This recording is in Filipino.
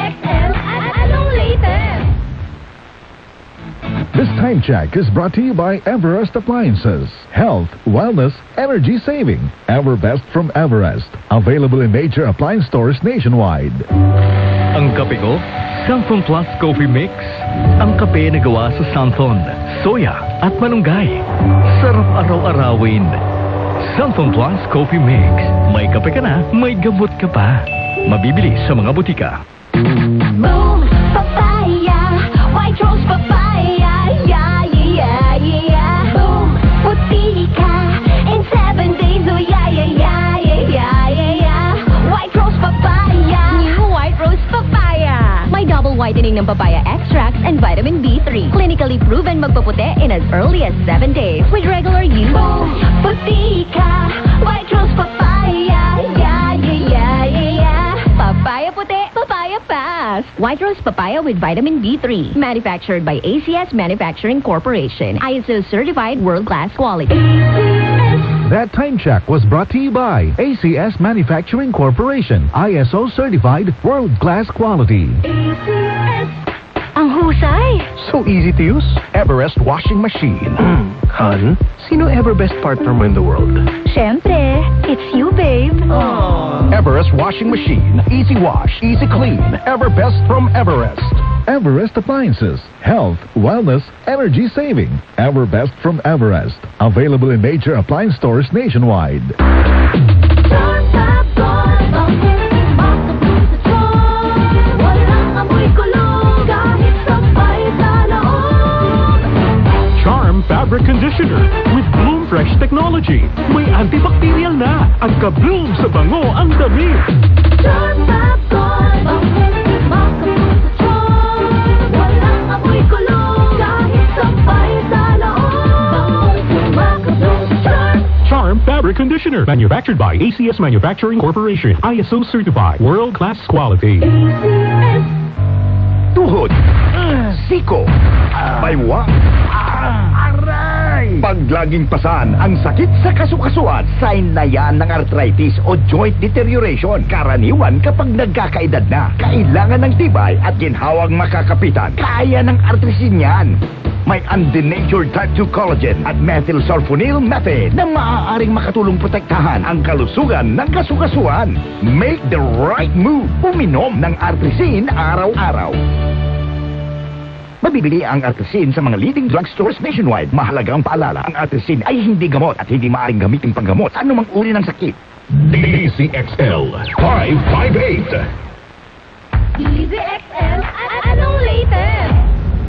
XL at anong latest? This time check is brought to you by Everest Appliances. Health, wellness, energy saving. Everbest from Everest. Available in major appliance stores nationwide. Ang kape ko, Santhon Plus Coffee Mix. Ang kape na gawa sa Santhon, soya at malunggay. Sarap araw-arawin. Santhon Plus Coffee Mix. May kape ka na, may gamot ka pa. Mabibili sa mga butika. Boom! Papaya! White rose papaya! Yeah, yeah, yeah! Boom! Puti ka! In 7 days, oh yeah, yeah, yeah, yeah, yeah, yeah! White rose papaya! New white rose papaya! May double whitening ng papaya extracts and vitamin B3. Clinically proven magpaputi in as early as 7 days with regular use. Boom! Puti ka! White rose papaya! Yeah, yeah, yeah, yeah! Papaya puti, papaya fast. White Rose Papaya with vitamin B3. Manufactured by ACS Manufacturing Corporation. ISO certified world-class quality. That time check was brought to you by ACS Manufacturing Corporation. ISO certified world-class quality. Ang husay. So easy to use. Everest washing machine. Hun, sino ever best partner mo in the world? Siyempre, it's you, babe. Everest washing machine. Easy wash, easy clean. Everbest from Everest. Everest Appliances. Health, wellness, energy saving. Everbest from Everest. Available in major appliance stores nationwide. Charm Fabric Conditioner with Bloom Fresh Technology. May antibacterial na at ka-bloom sa bango ang damit. Charm Fabric Conditioner. Manufactured by ACS Manufacturing Corporation. ISO certified. World-class quality. Tuhod. Siko. Baywa. Aray! Pag laging pasan ang sakit sa kasukasuan, sign na yan ng arthritis o joint deterioration. Karaniwan kapag nagkakaedad na. Kailangan ng tibay at ginhawang makakapitan. Kaya ng arthritis yan. May undenatured type 2 collagen at methylsulfonyl methane na maaaring makatulong protektahan ang kalusugan ng kasukasuan. Make the right move. Uminom ng Artrisin araw-araw. Mabibili ang Artrisin sa mga leading drugstores nationwide. Mahalagang paalala, ang Artrisin ay hindi gamot at hindi maaaring gamitin panggamot sa anumang uri ng sakit. DCXL 558. DZXL